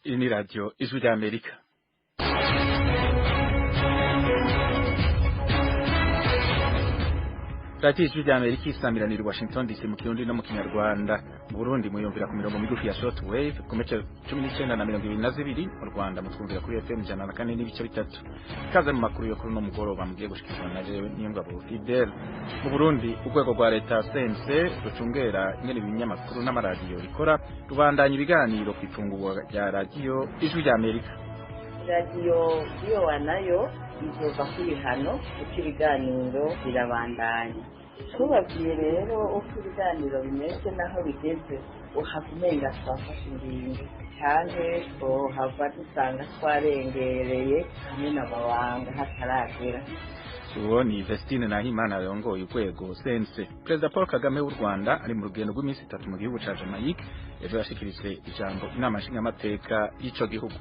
Iyi ni radiyo ijwi ry'Amerika. Radiyo ijwi ry'Amerika isamiranira Washington DC mu Kirundi no mu Kinyarwanda. Mu Burundi muyumvira ku mirongo migufi ya short wave ku metero 19 na 22, mu Rwanda mutwumvira kuri FM 104 n'ibice bitatu. Kaze mu makuru yo kuri no mugoroba mugiye gushikizwa na jewe Niyongabo Fidel. Mu Burundi urwego rwa leta CNC rucungera ingene ibinyamakuru n'amaradiyo bikora rubandanya ibiganiro ku ifungurwa rya radiyo ijwi ry'Amerika. Radiyo iyo wanayo izova kwihano uko ibiganiro birabandanya. Tubabwiye rero uko ibiganiro bimeze naho bigeze uhakumenga twafashe ingingo cyane ko hava dusanga twarengereye hamwe n'amabanga hataragera. Uwo ni Vestine Nahimana arongoye urwego CNC. Perezida Paul Kagame w'u Rwanda ari mu rugendo rw'iminsi 3 mu gihugu ca Jamaica, ejo yashikirijwe ijambo inama nshingamateka y'ico gihugu.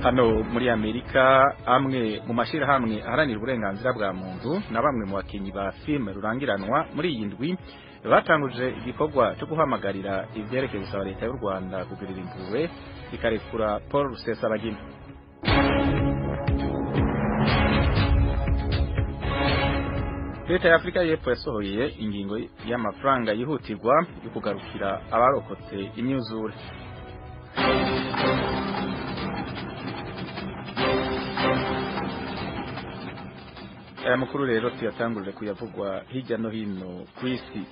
Hano muri Amerika amwe mu mashirahamwe aharanira uburenganzira bwa muntu na bamwe mu bakinyi ba filme rurangiranwa muri iyi ndwi batanguje igikorwa cyo guhamagarira ivyerekeye gusaba leta y'u Rwanda kugirira impuhwe ikarekura Paul Rusesabagina. Leta ya Afrika y'Epfo yasohoye ingingo y'amafaranga yihutirwa yo kugarukira abarokotse imyuzure. Aya makuru rero tuyatangurire kuyavugwa hirya no hino ku isi.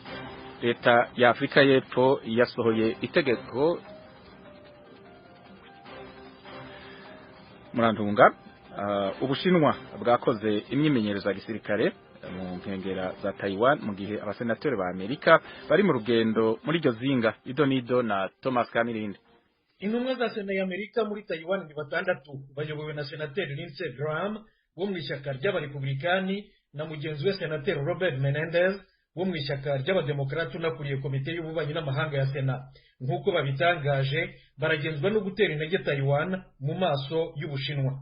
Leta ya Afrika y'Epfo yasohoye itegeko murantunga Ubushinwa bwakoze imyimenyerezo ya gisirikare mu nkengera za Taiwan mu gihe abasenateri ba Amerika bari mu rugendo muri iryo zinga. Idonido na Thomas Kamirinde. Intumwa za Sena ya Amerika muri Taiwan ni batandatu bayobowe na senateri Lindsey Graham wo mu ishyaka ry'abarepublikani na mugenzi we senateri Robert Menendez wo mu ishyaka ry'abademokrati unakuriye komite y'ububanyi n'amahanga ya Sena. Nk'uko babitangaje baragenzwa no gutera intege Taiwan mu maso y'Ubushinwa.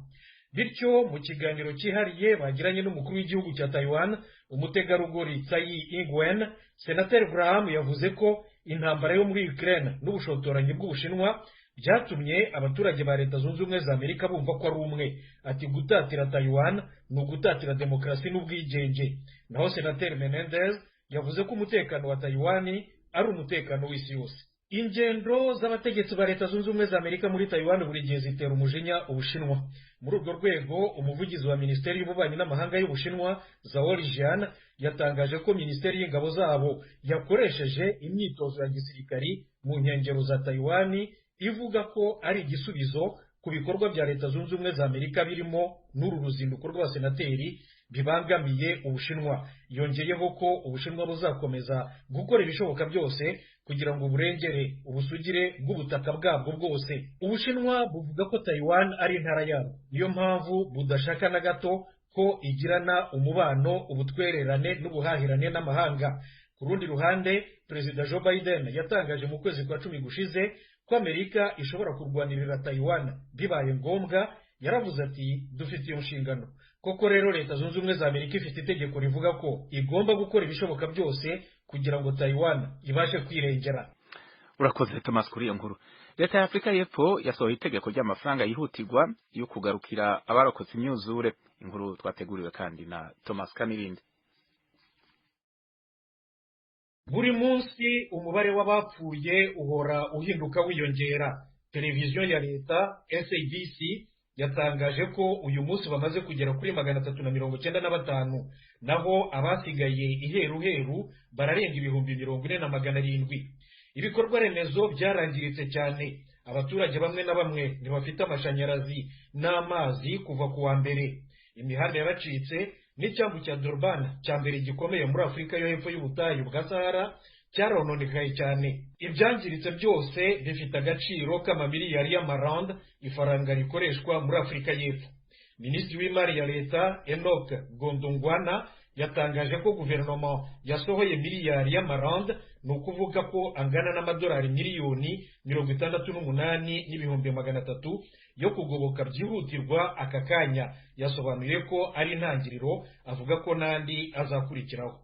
Bityo mu kiganiro cyihariye bagiranye n'umukuru w'igihugu cya Taiwan umutegarugori Tsai Ing-wen, senateri Graham yavuze ko intambara yo muri Ukraine n'ubushotoranyi bw'Ubushinwa byatumye abaturage ba leta zunze ubumwe za Amerika bumva ko ari umwe. Ati gutatira Taiwan ni ugutatira demokrasi n'ubwigenge. Naho senateri Menendez yavuze ko umutekano wa Taiwan ari umutekano w'isi yose. Ingendo z'abategetsi ba leta zunze ubumwe za Amerika muri Taiwan buri gihe zitera umujinya Ubushinwa. Muri urwo rwego umuvugizi wa Minisiteri y'Ububanyi n'Amahanga y'Ubushinwa Zhao Lijian yatangaje ko Minisiteri y'Ingabo zabo yakoresheje imyitozo ya gisirikari mu nkengero za Taiwan, ivuga ko ari igisubizo ku bikorwa bya leta zunze ubumwe za Amerika birimo n'uru ruzinduko rw'abasenateri bibangamiye Ubushinwa. Yongeyeho ko Ubushinwa buzakomeza gukora ibishoboka byose kugira ngo burengere ubusugire bw'ubutaka bwabwo bwose. Ubushinwa buvuga ko Taiwan ari intara yabo, niyo mpamvu budashaka na gato ko igirana umubano, ubutwererane n'ubuhahirane n'amahanga. Ku rundi ruhande, Perezida Joe Biden yatangaje mu kwezi kwa 10 gushize ko Amerika ishobora kurwanirira Taiwan bibaye ngombwa. Yaravuze ati dufite iyo nshingano. Koko rero leta zunze ubumwe za Amerika ifite itegeko rivuga ko igomba gukora ibishoboka byose kugira ngo Taiwan ibashe kwirengera. Urakoze Thomas kuri iyo nkuru. Leta ya Afrika y'Epfo yasohoye itegeko ry'amafaranga yihutirwa yo kugarukira abarokotse imyuzure. Inkuru twateguriwe kandi na Thomas Kamirinde. Buri munsi umubare w'abapfuye uhora uhinduka wiyongera. Televiziyo ya leta SABC yatangaje ko uyu munsi bamaze kugera kuri 395, naho abasigaye iheruheru bararenga 40,700. Ibikorwa remezo byarangiritse cyane. Abaturage bamwe na bamwe ntibafite amashanyarazi n'amazi kuva ku wa mbere. Imihanda yaracitse n'icyambu cya Durban cya mbere gikomeye muri Afrika yo hepfo y'ubutayu bwa Sahara cyarononekaye cyane. Ibyangiritse byose bifite agaciro k'amamiliyari y'amarand, ifaranga rikoreshwa muri Afrika y'Epfo. Minisitiri w'imari ya leta Enoch Gondongwana yatangaje ko guverinoma yasohoye miliyari y'amarand, ni ukuvuga ko angana n'amadolari miliyoni 68,300 yo kugoboka byihutirwa aka kanya. Yasobanuye ko ari intangiriro, avuga ko nandi azakurikiraho.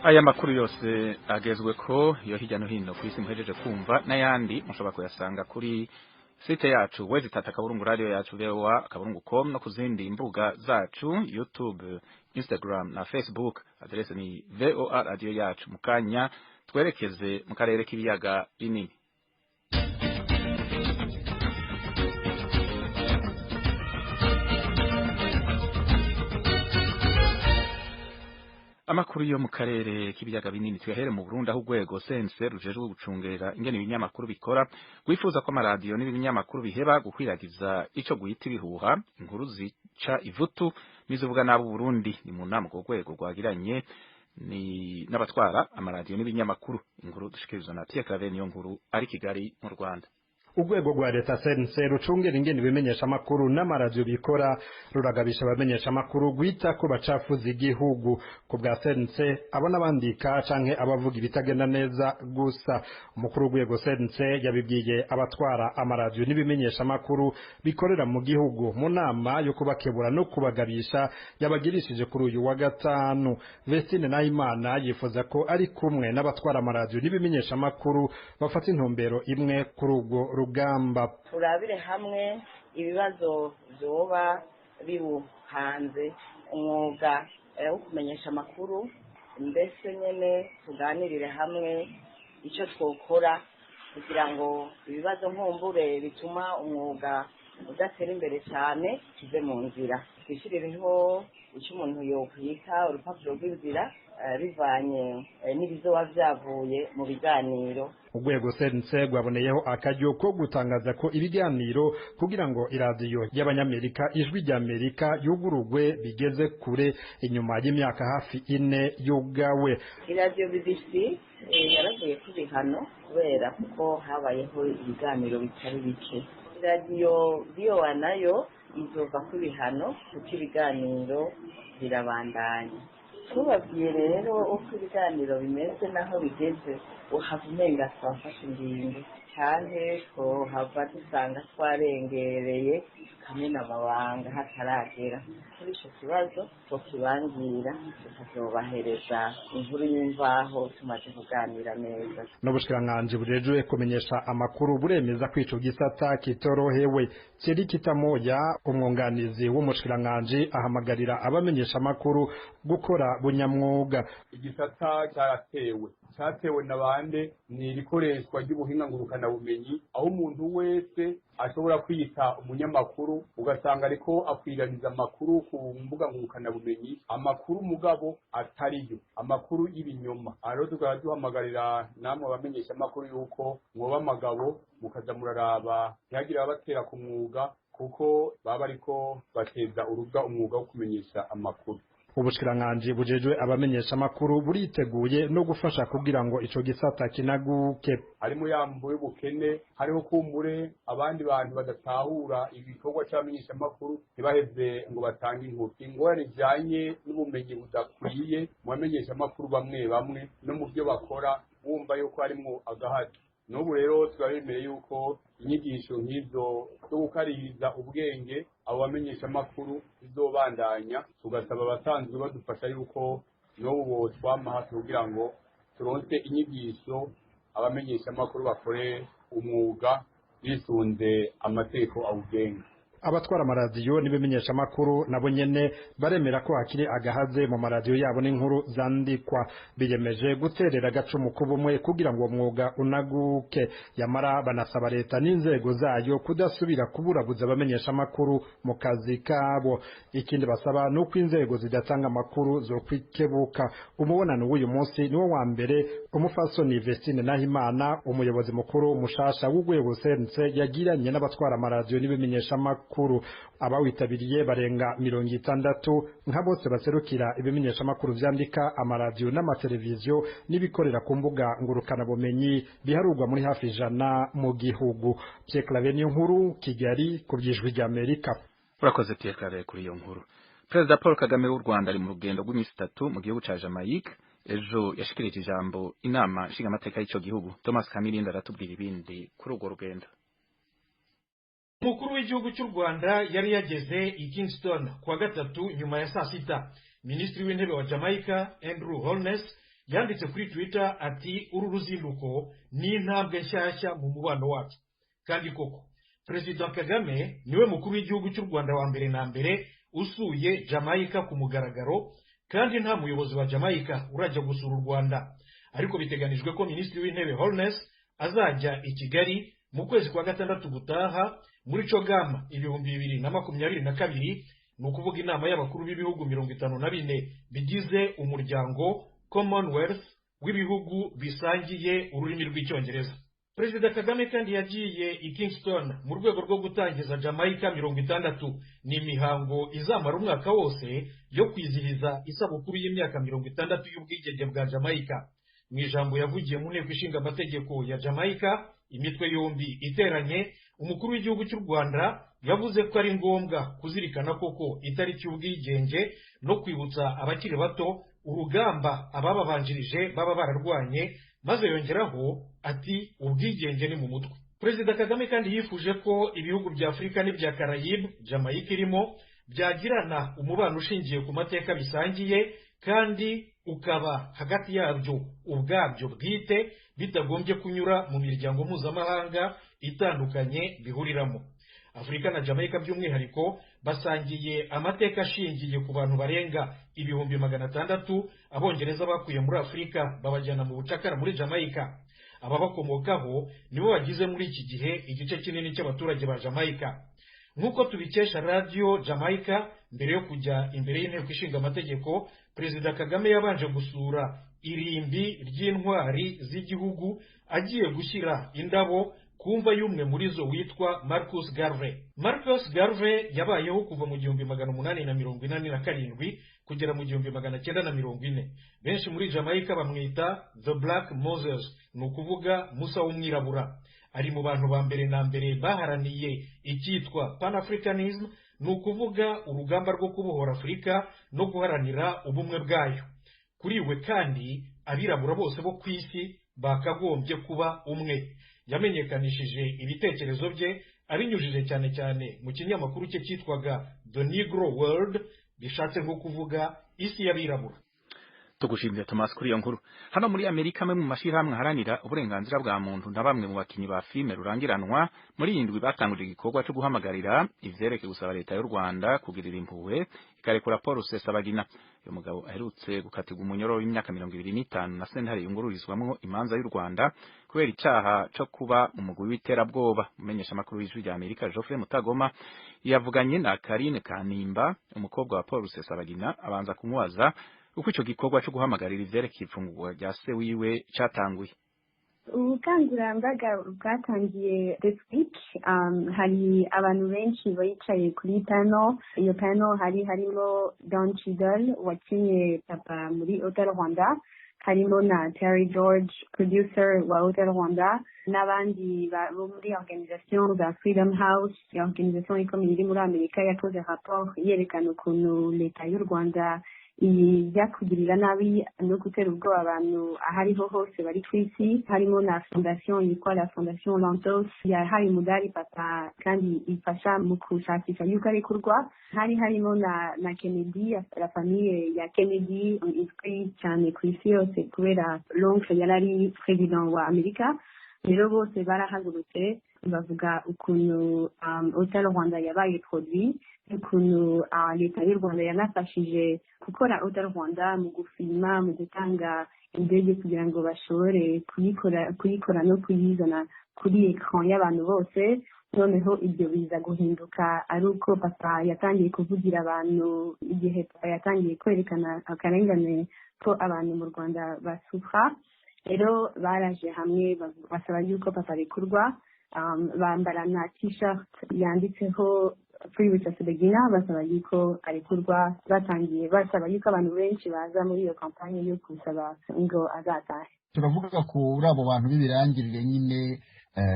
aya makuru yose agezwe ko yo hirya no hino ku isi muhejeje kumva n'ayandi mushobora kuyasanga kuri site yacu www akaburungu radio yacu voa.com no kuzindi mbuga zacu YouTube, Instagram na Facebook. Adresse ni VOA radio yacu. Mukanya twerekeze mu karere k'ibiyaga binini. Amakuru yo mu karere k'ibiyaga binini tuyahere mu Burundi aho urwego sense rujejwe gucungera ingene ibinyamakuru bikora gwifuza ko amaradiyo n'ibinyamakuru biheba gukwiragiza ico guhita ibihuha inkuru zica ivutu nizuvuga nabo Burundi ni mu nama ku rwego rwagiranye ni n'abatwara amaradiyo n'ibinyamakuru inkuru dushikirizwa na Pierre Claver niyo nkuru ari Kigali mu Rwanda. Urwego rwa leta sense rucungera ingene bimenyesha amakuru n'amaradiyo bikora ruragabisha abamenyesha amakuru gwita ko bacafuza igihugu ku bwa sense abona bandika canke abavuga ibitagenda neza gusa. Umukuru w'urwego sense yabibwiye abatwara amaradiyo n'ibimenyesha amakuru bikorera mu gihugu mu nama yo kubakebura no kubagabisha yabagirishije kuri uyu wa gatanu. Vestine Nahimana yifuza ko ari kumwe n'abatwara amaradiyo n'ibimenyesha amakuru bafata intumbero imwe kuri ubwo rugamba. Turabire hamwe ibibazo byoba bibuhanze umwuga wo kumenyesha amakuru, mbese nyene tuganirire hamwe icyo twokora kugira ngo ibibazo nkumbure bituma umwuga udatera imbere cyane kive mu nzira. Twishirireho icyo umuntu yokwita urupapuro rw'inzira bivanye n'ibizoba byavuye mu biganiro. Urwego sense rwaboneyeho akaryo ko gutangaza ko ibiganiro kugira ngo iradiyo y'abanyamerika ijwi ry'Amerika yugurugwe bigeze kure inyuma y'imyaka hafi 4 yugawe. Iradiyo BBC yaravuye ku bihano kubera kuko habayeho ibiganiro bitari bike. Iradiyo VOA nayo izova ku bihano kuko ibiganiro birabandanya. Tubabwiye rero uko ibiganiro bimeze naho bigeze uhava umenga twafashe ingingo cyane ko hava dusanga twarengereye kamena amabanga hataragera. Kuri icyo kibazo tukibangira tukazobahereza inkuru y'imvaho tumaze kuganira neza. N'ubushikiranganji burejwe kumenyesha amakuru buremeza ko ico gisata kitorohewe. Thierry Kitamoya umwunganizi w'umushikiranganji ahamagarira abamenyesha amakuru gukora bunyamwuga. Igisata cyatewe n'abande ni rikoreshwa ry'ubuhinga ngurukana bumenyi aho umuntu wese ashobora kwita umunyamakuru ugasanga ariko akwiraniza amakuru ku mbuga ngurukana bumenyi, amakuru mugabo atariyo, amakuru y'ibinyoma. Rero tukaba duhamagarira namwe abamenyesha amakuru yuko mwoba amagabo mukaza muraraba ntihagire abatera ku mwuga kuko baba ariko bateza urubwa umwuga wo kumenyesha amakuru. Ubushikiranganji bujejwe abamenyesha amakuru buriteguye no gufasha kugira ngo ico gisata kinaguke. Harimo yambuye ubukene, hariho kumbure abandi bantu badatahura ibikorwa cy'abamenyesha amakuru ntibaheze ngo batange inkuru. Ingorane zijanye n'ubumenyi budakwiye mu bamenyesha amakuru bamwe bamwe no mu byo bakora bumva yuko harimo agahati. N'ubu rero turabemereye yuko inyigisho nk'izo zo gukaririza ubwenge abo bamenyesha amakuru bizobandanya, tugasaba abasanzwe badufasha yuko n'ubu twama hafi kugira ngo turonse inyigisho abamenyesha amakuru bakore umwuga bisunze amategeko awugenga. Abatwara amaradiyo n'ibimenyesha amakuru nabo nyene baremera ko hakiri agahaze mu maradiyo yabo n'inkuru zandikwa. Biyemeje guterera agacumu k'ubumwe kugira ngo umwuga unaguke. Yamara banasaba leta n'inzego zayo kudasubira kuburabuza abamenyesha amakuru mu kazi kabo. Ikindi basaba nuko inzego zidatanga amakuru zo kwikebuka. Umubonano w'uyu munsi niwo wa mbere umufasoni Vestine Nahimana umuyobozi mukuru mushasha w'urwego sense yagiranye n'abatwara amaradiyo n'ibimenyesha amakuru. Abawitabiriye barenga 60 nka bose baserukira ibimenyesha amakuru vyandika amaradiyo n'amateleviziyo n'ibikorera ku mbuga ngurukana bumenyi biharurwa muri hafi 100 mu gihugu. Pierre Claver niyo nkuru Kigali ku by'ijwi ry'Amerika. Urakoze Pierre Claver kuri iyo nkuru. Perezida Paul Kagame w'u Rwanda ari mu rugendo rw'imisi 3 mu gihugu ca Jamaica. Ejo yashikirije ijambo inama nshinga amateka y'ico gihugu. Thomas Kamirinda aratubwira ibindi kuri urwo rugendo. Umukuru w'igihugu cy'u Rwanda yari yageze i Kingston kuwa gatatu nyuma ya saa sita. Minisitiri w'intebe wa Jamaica Andrew Holness yanditse kuri Twitter ati uru ruzinduko ni intambwe nshyashya mu mubano wacu. Kandi koko Perezida Kagame niwe mukuru w'igihugu cy'u Rwanda wa mbere na mbere usuye Jamaica ku mugaragaro, kandi nta muyobozi wa Jamaica urajya gusura u Rwanda. Ariko biteganijwe ko Minisitiri w'Intebe Holness azajya i Kigali mu kwezi kwa gatandatu gutaha muri Cogama 2022, ni ukuvuga inama y'abakuru b'ibihugu 54 bigize umuryango Commonwealth w'ibihugu bisangiye ururimi rw'icyongereza. Perezida Kagame kandi yagiye i Kingston mu rwego rwo gutangiza Jamaica 60. Ni imihango izamara umwaka wose yo kwizihiza isabukuru y'imyaka 60 y'ubwigenge bwa Jamaica. Mu ijambo yavugiye mu nteko ishinga amategeko ya Jamaica imitwe yombi iteranye, umukuru w'igihugu cy'u Rwanda yavuze ko ari ngombwa kuzirikana koko itariki y'ubwigenge no kwibutsa abakiri bato urugamba abababanjirije baba bararwanye, maze yongeraho ati ubwigenge ni mu mutwe. Perezida Kagame kandi yifuje ko ibihugu bya Afurika n'ibya Karayibe, Jamaica irimo, byagirana umubano ushingiye ku mateka bisangiye kandi ukaba hagati yabyo ubwabyo bwite, bitagombye kunyura mu miryango mpuzamahanga itandukanye bihuriramo. Afurika na Jamaica by'umwihariko basangiye amateka ashingiye ku bantu barenga 600,000 Abongereza bakuye muri Afurika babajyana mu bucakara muri Jamaica. Ababakomokaho nibo bagize muri iki gihe igice kinini cy'abaturage ba Jamaica. Nk'uko tubikesha Radio Jamaica, mbere yo kujya imbere y'inteko ishinga amategeko, Perezida Kagame yabanje gusura irimbi ry'intwari z'igihugu agiye gushyira indabo kumva y'umwe muri zo witwa Marcus Garvey. Marcus Garvey yabayeho kuva mu 1887 kugera mu 1940. Benshi muri Jamaica bamwita The Black Moses, ni ukuvuga Musa w'umwirabura. Ari mu bantu ba mbere na mbere baharaniye icyitwa Pan-Africanism, ni ukuvuga urugamba rwo kubohora Afurika no guharanira ubumwe bwayo. Kuri we kandi abirabura bose bo ku isi bakagombye kuba umwe. Yamenyekanishije ibitekerezo bye abinyujije cyane cyane mu kinyamakuru cye cyitwaga The Negro World, bishatse nko kuvuga isi y'abirabura. Tugushimira Thomas kuri iyo nkuru. Hano muri Amerika amwe mu mashirahamwe haranira uburenganzira bwa muntu na bamwe mu bakinyi ba filme rurangiranwa muri indwi batanguje igikorwa cyo guhamagarira ivyerekeye gusaba leta y'u Rwanda kugirira impuhwe ikarekura Paul Rusesabagina. Uyu mugabo aherutse gukatirwa umunyoro w'imyaka 25 na sentare yungururizwamwo imanza y'u Rwanda kubera icyaha cyo kuba umugwi w'iterabwoba. Umenyesha makuru y'ijwi rya Amerika Geoffrey Mutagoma yavuganye na Karine Kanimba, umukobwa wa Paul Rusesabagina, abanza kumubaza uko icyo gikorwa cyo guhamagarira ivyerekeye ifungurwa rya se wiwe cyatanguye. Ubukangurambaga bwatangiye this week. Hari abantu benshi bicaye kuri panel. Iyo panel harimo Don Cheadle wakinye papa muri Hotel Rwanda, harimo na Terry George, producer wa Hotel Rwanda, n'abandi bo muri organisation za Freedom House, organisation ikomeye iri muri Amerika yakoze rapport yerekana ukuntu leta y'u Rwanda ijya kugirira nabi no gutera ubwoba abantu ahariho hose bari ku isi. Harimo na fondation yitwa la Fondation Lantos yahaye umudari papa kandi ifasha mu kushakisha yuko arekurwa. Harimo na Kennedy, la famille ya Kennedy izwi cyane ku isi yose kubera l'oncle yari president wa Amerika. Rero bose barahagurutse bavuga ukuntu Hotel Rwanda yabaye produit, ukuntu leta y'u Rwanda yanafashije gukora Hotel Rwanda mu gufilma, mu gutanga indege kugira ngo bashobore kuyikora no kuyizana kuri ekran y'abantu bose. Noneho ibyo biza guhinduka ari uko papa yatangiye kuvugira abantu, igihe papa yatangiye kwerekana akarengane ko abantu mu Rwanda basufra. Rero baraje hamwe basaba yuko papa arekurwa, bambara na t-shirt yanditseho Free Rusesabagina, basaba yuko arekurwa. Batangiye basaba yuko abantu benshi baza muri iyo kampanye yo kusaba ngo azatahe. Turavuga kuri abo bantu b'ibirangirire nyine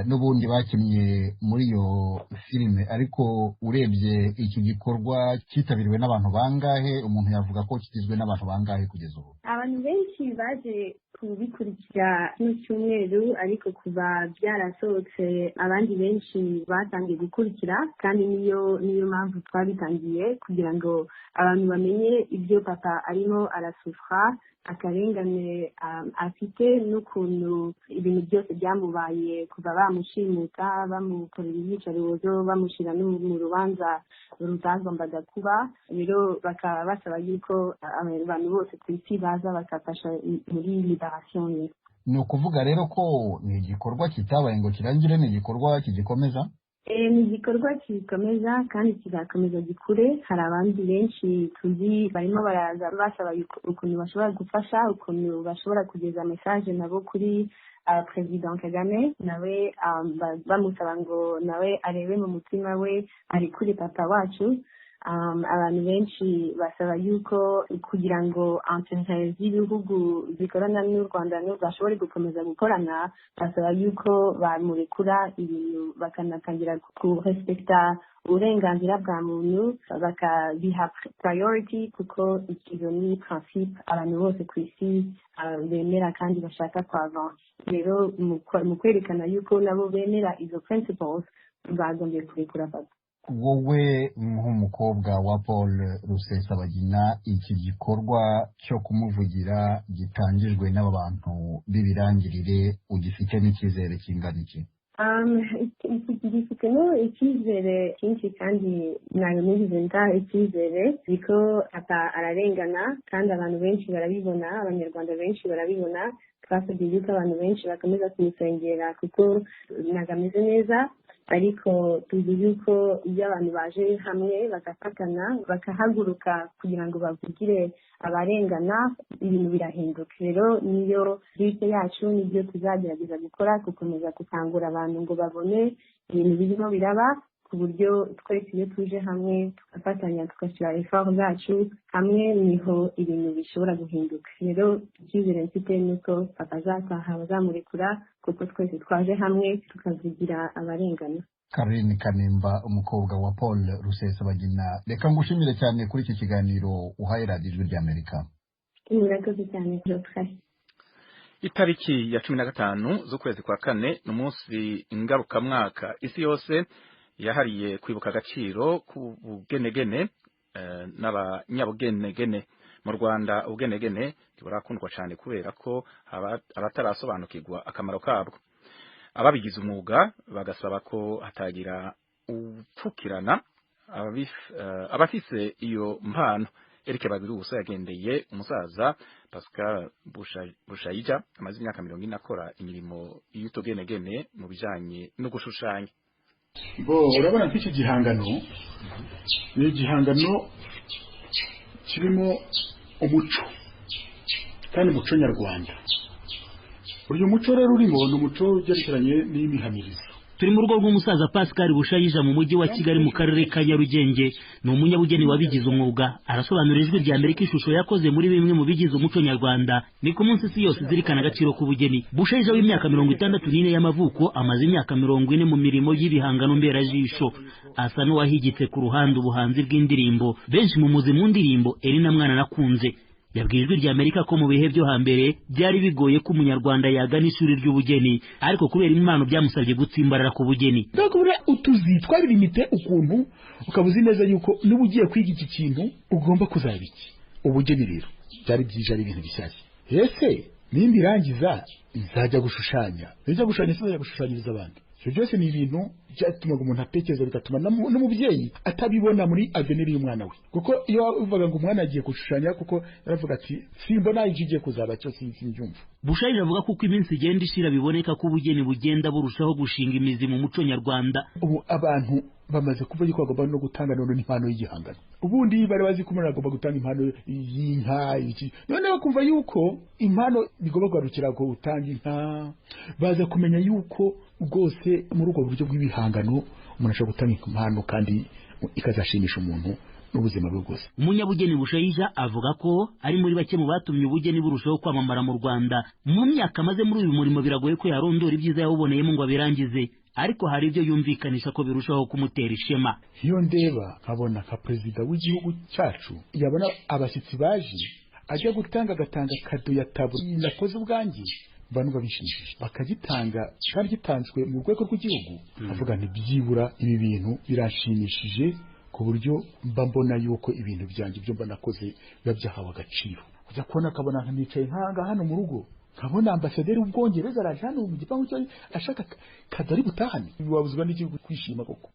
n'ubundi bakinnye muri iyo filime, ariko urebye iki gikorwa cyitabiriwe n'abantu bangahe? Umuntu yavuga ko kigizwe n'abantu bangahe kugeza ubu? Abantu benshi baje kubikurikira kino cyumweru ariko kuva byarasohotse abandi benshi batangiye gukurikira kandi niyo mpamvu twabitangiye kugira ngo abantu bamenye ibyo papa arimo arasufra akarengane afite n'ukuntu ibintu byose byamubaye kuva bamushimuta bamukorera iyicarubozo bamushyira no mu rubanza rutagombaga kuba rero bakaba basaba yuko abantu bose ku isi baza bakafasha muri liberation ye. Ni ukuvuga rero ko ni igikorwa kitabaye ngo kirangire, ni igikorwa kigikomeza. Ni igikorwa kikomeza kandi kizakomeza gikure. Hari abandi benshi tuzi barimo baraza basaba ukuntu bashobora gufasha, ukuntu bashobora kugeza message nabo kuri President Kagame, nawe bamusaba ngo nawe arebe mu mutima we ari kuri papa wacu. Abantu benshi basaba yuko kugira ngo entreprise z'ibihugu zikorana n'u Rwanda bashobore gukomeza gukorana, basaba yuko bamurekura ibintu bakanatangira kurespecta uburenganzira bwa muntu bakabiha priority kuko ikizo ni principe abantu bose ku isi bemera kandi bashaka kwava. Rero mu kwerekana yuko nabo bemera izo principles bagombye kurekura papa. Wowe nk'umukobwa wa Paul Rusesabagina, iki gikorwa cyo kumuvugira gitangijwe n'aba bantu b'ibirangirire ugifite n'icyizere kingana iki? Gifitemo icyizere cyinshi kandi ntabwo nigize nta icyizere kuko papa ararengana kandi abantu benshi barabibona, abanyarwanda benshi barabibona. Twasabye yuko abantu benshi bakomeza kumusengera kuko ntabwo ameze neza, ariko tuzi yuko iyo abantu baje hamwe bagafatana bakahaguruka kugira ngo bavugire abarengana ibintu birahinduka. Rero niyo liste yacu nibyo tuzagerageza gukora, gukomeza gukangura abantu ngo babone ibintu birimo biraba, ku buryo twese iyo tuje hamwe tugafatanya tugashyira effort zacu hamwe niho ibintu bishobora guhinduka. Rero icyizere mfite nuko papa azataha bazamurekura kuko twese twaje hamwe tukavugira abarengana. Caroline Kanimba, umukobwa wa Paul Rusesabagina, reka ngushimire cyane kuri iki kiganiro uhaye radiyo Ijwi ry'Amerika. Murakoze cyane Geoffrey. Itariki ya 15 z'ukwezi kwa kane n'umunsi ngarukamwaka isi yose yahariye kwibuka agaciro ku bugenegene n'abanyabugenegene. Mu Rwanda ubugenegene burakundwa cyane kubera ko abatarasobanukirwa akamaro kabwo. Ababigize umwuga bagasaba ko hatagira upfukirana abafise iyo mpano. Eric Bagiruwubusa yagendeye umusaza Pascal Bushayija amaze imyaka 40 akora imirimo y'utugenegene mu bijanye no gushushanya. Urabona ko iki gihangano ni igihangano kirimo umuco kandi umuco nyarwanda. Uyu muco rero urimo ni umuco ugerekeranye n'imihamirizo. Turi mu rugo rw'umusaza Pascal Bushayija mu mujyi wa Kigali mu karere ka Nyarugenge. Ni umunyabugeni wabigize umwuga, arasobanura Ijwi ry'Amerika ishusho yakoze muri bimwe mu bigize umuco nyarwanda. Ni ku munsi isi yose zirikana agaciro k'ubugeni. Bushayija w'imyaka 64 y'amavuko amaze imyaka 40 mu mirimo y'ibihangano mberajisho. Asa n'uwahigitse ku ruhande ubuhanzi bw'indirimbo. Benshi mu muzi mu ndirimbo Elina Mwana nakunze. Yabwiye Ijwi ry'Amerika ko mu bihe byo hambere byari bigoye ko umunyarwanda yagana ishuri ry'ubugeni, ariko kubera impano byamusabye gutsimbarara ku bugeni. Ndakubura utuzitwa limite ukuntu ukabuzi neza yuko n'ubugiye kwiga iki kintu ugomba kuzabiki. Ubugeni rero byari byije ari ibintu bishyashya. Ese nimba irangiza nzajya gushushanya. Nzajya gushushanyiriza abandi. Ibyo byose ni ibintu byatumaga umuntu atekereza bigatuma n'umubyeyi atabibona muri avenir y'umwana we. Kuko iyo uvuga ngo umwana agiye gushushanya kuko yaravuga ati simbona igiye kuzaba cyo sinjumva. Bushayija avuga ko uko iminsi igenda ishira biboneka ko ubugeni bugenda burushaho gushinga imizi mu muco nyarwanda. Ubu abantu bamaze kuvuga ko bagomba no gutanga none impano y'igihangano. Ubundi bari bazi ko umuntu agomba gutanga impano y'inka iki. None bakumva yuko impano bigomba kwarukira ko utanga inka. Baza kumenya yuko rwose muri ubwo buryo bw'ibihangano umuntu ashobora gutanga impano kandi ikazashimisha umuntu n'ubuzima bwe bwose. Umunyabugeni Bushayija avuga ko ari muri bake mu batumye ubugeni burushaho kwamamara mu Rwanda. Mu myaka maze muri uyu murimo biragoye ko yarondora ibyiza yawuboneyemo ngo abirangize, ariko hari ibyo yumvikanisha ko birushaho kumutera ishema. Iyo ndeba nkabona nka perezida w'igihugu cyacu yabona abashyitsi baje ajya gutanga agatanga kado ya tabu nakoze ubwanjye bantu babishimishije bakagitanga kandi gitanzwe mu rwego rw'igihugu avuga nti byibura ibi bintu birashimishije ku buryo mba mbona yuko ibintu byanjye byo mba nakoze biba byahawe agaciro ujya kubona akabona nkanicaye nkanga hano mu rugo nkabona ambasaderi w'ubwongereza araje hano mu gipangu cyo ashaka kadari butahane wabuzwa n'igihugu kwishima koko.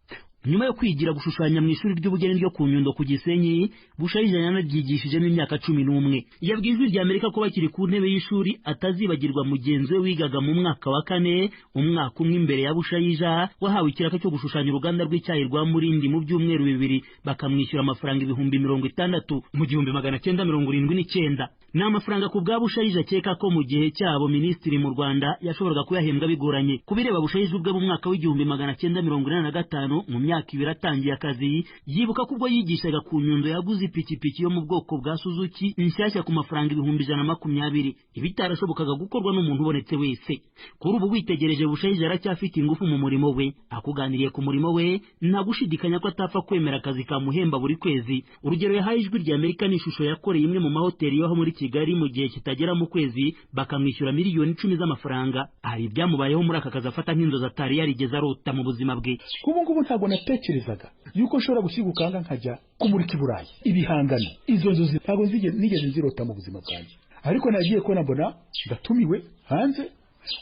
Nyuma yo kwigira gushushanya mu ishuri ry'ubugeni ryo ku Nyundo ku Gisenyi, Bushayija yanaryigishijemo imyaka 11. Yabwiye Ijwi rya Amerika ko bakiri ku ntebe y'ishuri atazibagirwa mugenzi we wigaga mu mwaka wa 4, umwaka umwe imbere ya Bushayija, wahawe ikiraka cyo gushushanya uruganda rw'icyayi rwa Murindi mu byumweru 2 bakamwishyura amafaranga 60,060 mu 1979. Ni amafaranga ku bwa Bushayija akeka ko mu gihe cyabo minisitiri mu Rwanda yashoboraga kuyahembwa bigoranye. Kubireba Bushayija ubwe mu mwaka w'1985 mu myaka 2 atangiye akazi, yibuka ko ubwo yigishaga ku Nyundo yaguze ipikipiki yo mu bwoko bwa Suzuki inshyashya ku mafaranga 120,000, ibitarashobokaga gukorwa n'umuntu ubonetse wese. Kuri ubu witegereje Bushayija aracyafite ingufu mu murimo we. Akuganiriye ku murimo we nta gushidikanya ko atapfa kwemera akazi kamuhemba buri kwezi. Urugero yahaye Ijwi rya Amerika ni ishusho yakoreye imwe mu mahoteli yo muri Kigali mu gihe kitagera mu kwezi bakamwishyura miliyoni 10 z'amafaranga. Hari ibyamubayeho muri aka kazi afata nk'inzozi atari yarigeze arota mu buzima bwe. Ubu ngubu ntabwo natekerezaga yuko nshobora gushyigukanga nkajya kumurika i Burayi ibihangano. Izo nzozi ntabwo nigeze nzirota mu buzima bwanjye, ariko nagiye ko nabona ndatumiwe hanze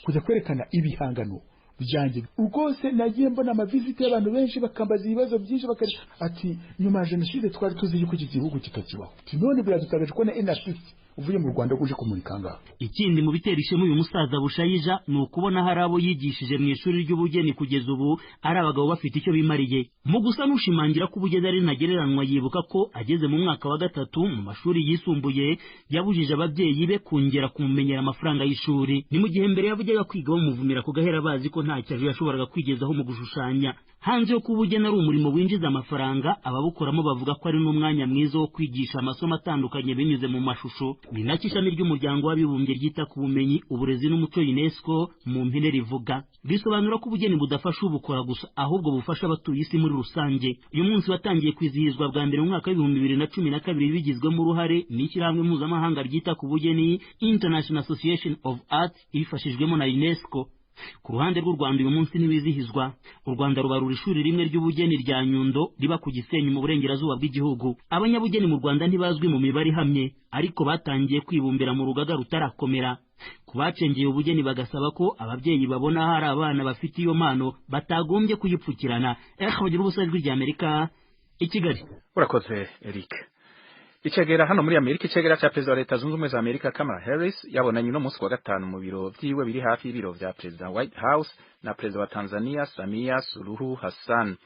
kujya kwerekana ibihangano byanjye. Ubwose nagiye mbona amaviziti y'abantu benshi bakambaza ibibazo byinshi ati nyuma ya jenoside twari tuzi yuko iki gihugu kitakibaho, none biradutagaje ko na NRC uvuye mu Rwanda uje kumurikanga. Ikindi mu bitera ishema uyu musaza Bushayija ni ukubona hari abo yigishije mu ishuri ry'ubugeni kugeza ubu ari abagabo bafite icyo bimariye. Mu gusa nushimangira ko ubugeni ari ntagereranywa, yibuka ko ageze mu mwaka wa 3 mu mashuri yisumbuye yabujije ababyeyi be kongera kumumenyera amafaranga y'ishuri. Ni mu gihe mbere yabujyaga kwiga bamuvumira ku gahera bazi ko nta cyaje yashoboraga kwigezaho mu gushushanya. Hanze yo kubugeni ari umurimo winjiza amafaranga, ababukoramo bavuga ko ari n'umwanya mwiza wo kwigisha amasomo atandukanye binyuze mu mashusho. Ni nacyo ishami ry'umuryango w'abibumbye ryita ku bumenyi, uburezi n'umuco UNESCO mu mpine rivuga. Bisobanura ko ubugeni budafasha ubukora gusa, ahubwo bufasha abatuye isi muri rusange. Uyu munsi watangiye kwizihizwa bwa mbere mu mwaka wa 2012 bigizwemo uruhare n'ishyirahamwe mpuzamahanga ryita ku bugeni International Association of Arts ifashijwemo na UNESCO. Ku ruhande rw'u Rwanda uyu munsi nibizihizwa. U Rwanda rubarura ishuri rimwe ry'ubugeni rya Nyundo riba ku Gisenyi mu burengerazuba bw'igihugu. Abanyabugeni mu Rwanda ntibazwi mu mibare ihamye, ariko batangiye kwibumbira mu rugaga rutarakomera. Kubacengeye ubugeni bagasaba ko ababyeyi babona hari abana bafite iyo mpano batagombye kuyipfukirana. Bagira ubusa Ijwi rya Amerika i Kigali. Urakoze Eric. Icegera hano muri Amerika, icegera cha President wa Leta Zunze Ubumwe za Amerika Kamala Harris yabonanye no munsi wa 5 mu biro byiwe biri hafi y'ibiro vya President White House na President wa Tanzania Samia Suluhu Hassan.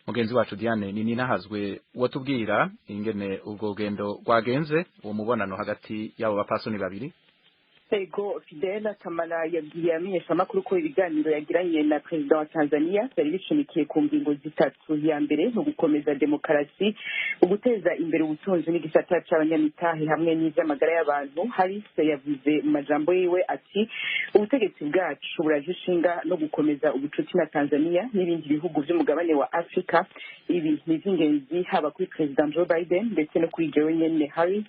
Mugenzi wacu Diane nini nahazwe watubwira ingene ubwo gendo rwagenze uwo mubonano hagati y'abo bapasoni babiri. Ego Fidela Kamala yabwiye amenyeshamakuru ko ibiganiro yagiranye na Perezida wa Tanzania byari bishimikiye ku ngingo zitatu. Ya mbere no gukomeza demokarasi, uguteza imbere ubutunzi n'igisata cy'abanyamitahe hamwe n'iby'amagara y'abantu. Harris yavuze mu majambo yiwe ati ubutegetsi bwacu burajishinga no gukomeza ubucuti na Tanzania n'ibindi bihugu by'umugabane wa Afrika. Ibi ni by'ingenzi haba kuri President Joe Biden ndetse no kuri Joe nyene Harris.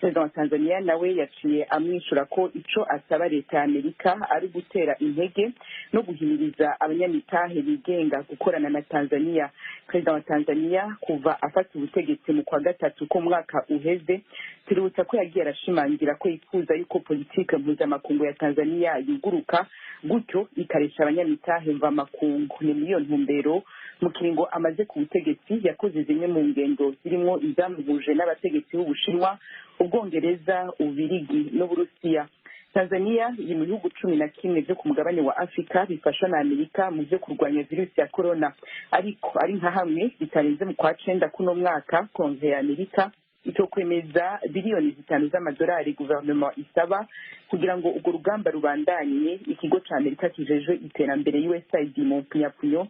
President wa Tanzania nawe yaciye amwishura ko ico asaba leta ya Amerika ari gutera intege no guhimiriza abanyamitahe bigenga gukorana na Tanzania. President wa Tanzania kuva afata ubutegetsi mu kwa 3 ko mwaka uheze, turutsa ko yagiye arashimangira ko yifuza yuko politike mpuzamakungu ya Tanzania yuguruka gutyo ikaresha abanyamitahe mva makungu. Ni muri iyo ntumbero mu kiringo amaze ku butegetsi yakoze zimwe mu ngendo zirimo izamuhuje n'abategetsi b'Ubushinwa, Ubwongereza, Ubirigi n'Uburusiya. Tanzania iri mu bihugu 11 byo ku mugabane wa Afrika bifasha na Amerika mu byo kurwanya virusi ya corona, ariko ari nka hamwe bitarenze mu kwa 9 kuno mwaka Kongre ya Amerika ito kwemeza biliyoni 5 z'amadolari guverinoma isaba kugira ngo urwo rugamba rubandanye. Ikigo ca Amerika kijejwe iterambere USAID mu mpinyapunyo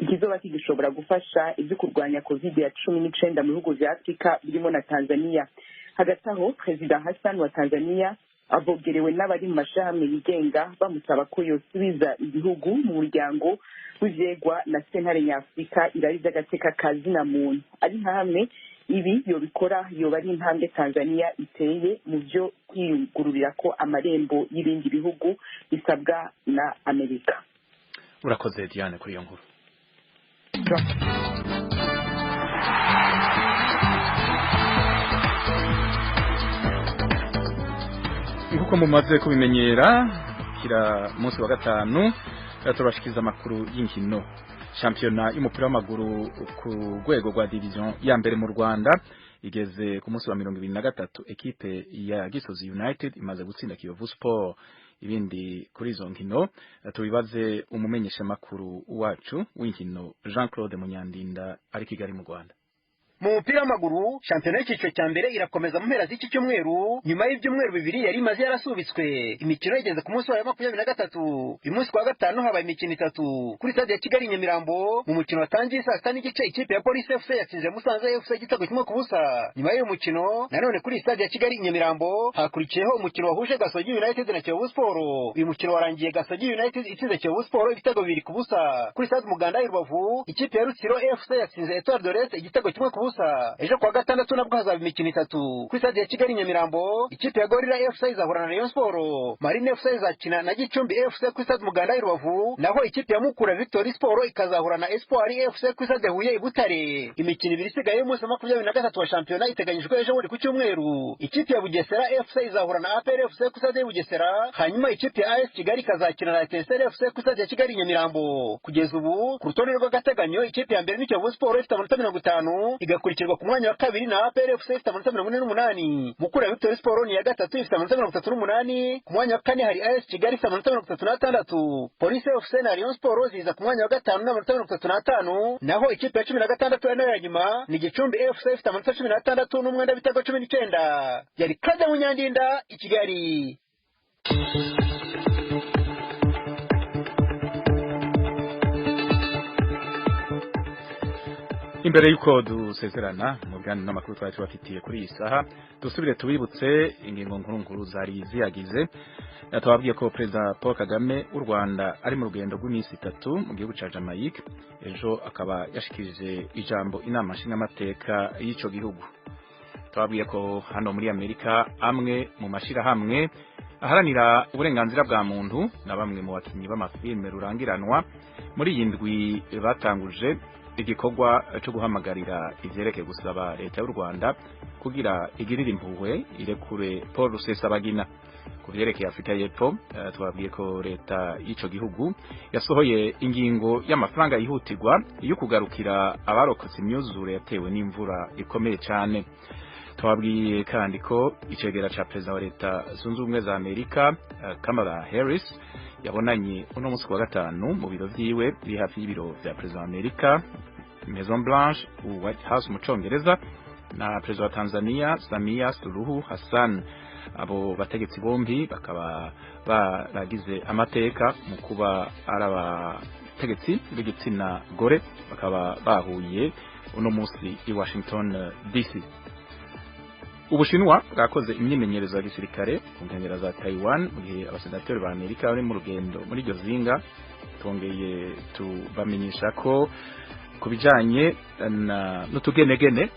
kizoba kigishobora gufasha ibyo kurwanya COVID-19 mu bihugu vya Afrika birimo na Tanzania. Hagati aho President Hassan wa Tanzania avogerewe n'abari mu mashyirahamwe yigenga bamusaba ko yosubiza igihugu mu muryango w'ivyegwa na sentare nyafurika irari by'agateka ka zina muntu. Ari nka hamwe ibi yobikora yoba ari intambwe Tanzania iteye mu byo kwiyugururira ko amarembo y'ibindi bihugu bisabwa na Amerika. Urakoze Diane kuri iyo nkuru. Nkuko mumaze kubimenyera kira munsi wa gatanu turashikiza amakuru y'inkino. Championa y'umupira w'amaguru ku rwego rwa division ya mbere mu Rwanda igeze ku munsi wa 23 ekipe ya Gisozi United imaze gutsinda Kiyovu Sport. Ibindi kuri izo nkino tubibaze umumenyesha makuru wacu w'inkino Jean-Claude Munyandinda ari Kigali mu Rwanda. Mu mupira w'amaguru shampiyona y'icyiciro cya mbere irakomeza mu mpera z'iki cyumweru nyuma y'ibyumweru bibiri yari imaze yarasubitswe. Imikino igeze ku munsi wa 23 uyu munsi wa gatanu habaye imikino itatu kuri stade ya Kigali Nyamirambo. Mu mukino watangiye saa 6 n'igice ikipe ya Police FC yatsinze Musanze FC igitego kimwe ku busa. Nyuma y'uyu mukino nanone kuri stade ya Kigali Nyamirambo hakurikiyeho umukino wahuje Gasogi United na Kiyovu Sport. Uyu mukino warangiye Gasogi United itsinze Kiyovu Sport ibitego 2 ku busa. Kuri stade Muganda i Rubavu ikipe ya Rutsiro FC yatsinze Etoile de l'Est igitego kimwe ku busa. Ejo kwa gatandatu nabwo hazaba imikino itatu kuri stade ya Kigali Nyamirambo. Ikipe ya Gorilla FC izahura na Rayon Sport. Marine FC izakina na Gicumbi FC kuri stade Muganda i Rubavu, naho ikipe ya Mukura Victory Sport ikazahura na Espoir FC kuri stade Huye i Butare. Imikino ibiri isigaye y'umunsi 23 wa shampiyona iteganyijwe ejo ku cyumweru. Ikipe ya Bugesera FC izahura na APR FC kuri stade ya Bugesera, hanyuma ikipe ya AS Kigali ikazakina na Etincelle FC kuri stade ya Kigali Nyamirambo. Kugeza ubu ku rutonde rw'agateganyo ikipe ya mbere ni Kiyovu Sport ifite amanota 50 igakurikirwa ku mwanya wa kabiri na APR FC ifite amanota 48. Mukura Victory Sport ni ya gatatu ifite amanota 38. Ku mwanya wa kane hari AS Kigali ifite amanota 36. Police FC na Rayon Sport ziza ku mwanya wa gatanu n'amanota 35. Naho ikipe ya 16 ari nayo ya nyuma ni Gicumbi FC ifite amanota 16 n'umwenda bitego 19. Yari Kaza Munyandinda i Kigali. Imbere yuko dusezerana mu biganiro n'amakuru twari tubafitiye kuri iyi saha dusubire tubibutse ingingo nkuru zari ziyagize. Twababwiye ko Perezida Paul Kagame w'u Rwanda ari mu rugendo rw'iminsi 3 mu gihugu ca Jamaica. Ejo akaba yashikirije ijambo inama nshingamateka y'ico gihugu. Twababwiye ko hano muri Amerika amwe mu mashirahamwe aharanira uburenganzira bwa muntu na bamwe mu bakinyi b'amafilme rurangiranwa muri yindwi batanguje igikorwa cyo guhamagarira ivyereke gusaba leta y'u Rwanda kugira igirira impuhwe irekure Paul Rusesabagina. Ku vyerekeye Afrika y'Epfo twabwiye ko leta y'ico gihugu yasohoye ingingo y'amafaranga yihutirwa yo kugarukira abarokotse imyuzure yatewe n'imvura ikomeye cyane. Twabwiye kandi ko icegera ca Perezida wa Leta Zunze Ubumwe za Amerika Kamala Harris yabonanye uno munsi wa gatanu mu biro vyiwe biri hafi y'ibiro vya Perezida wa Amerika Maison Blanche White House mu Congereza na Perezida wa Tanzania Samia Suluhu Hassan. Abo bategetsi bombi bakaba baragize amateka mu kuba arabategetsi b'igitsina gore, bakaba bahuye uno munsi i Washington DC. Ubushinwa bwakoze imyimenyerezo ya gisirikare ku nkengera za Taiwan mu gihe abasenateri ba Amerika bari mu rugendo muri iryo zinga. Tongeye tubamenyesha ko kubijanye n'utugenegene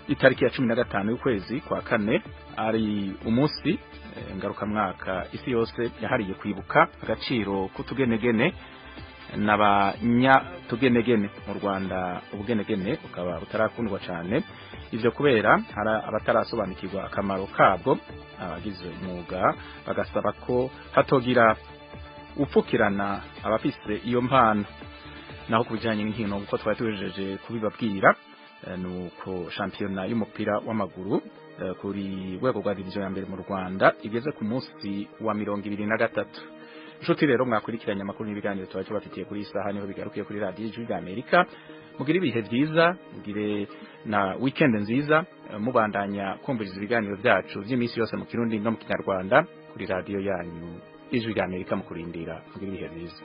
itariki ya 15 y'ukwezi kwa kane ari umunsi ngaruka mwaka isi yose yahariye kwibuka agaciro k'utugenegene n'abanya tugenegene. Mu Rwanda ubugenegene ukaba utarakundwa cyane, ivyo kubera hari abatarasobanukirwa akamaro kabwo. Abagize umwuga bagasaba ko hatogira upfukirana abafise iyo mpano. Naho kubijanye n'inkino uko twari tujeje kubibabwira nuko shampiyona y'umupira w'amaguru kuri rwego rwa division ya mbere mu Rwanda igeze ku munsi wa 23. Inshuti rero mwakurikiranye amakuru n'ibiganiro twaje bafitiye kuri isaha niho bigarukiye kuri radio y'Ijwi Amerika. Mugire ibihe byiza, mugire na weekend nziza, mubandanya kumviriza ibiganiro byacu by'iminsi yose mu Kirundi no mu Kinyarwanda kuri radio yanyu Ijwi Amerika mu kurindira. Mugire ibihe byiza.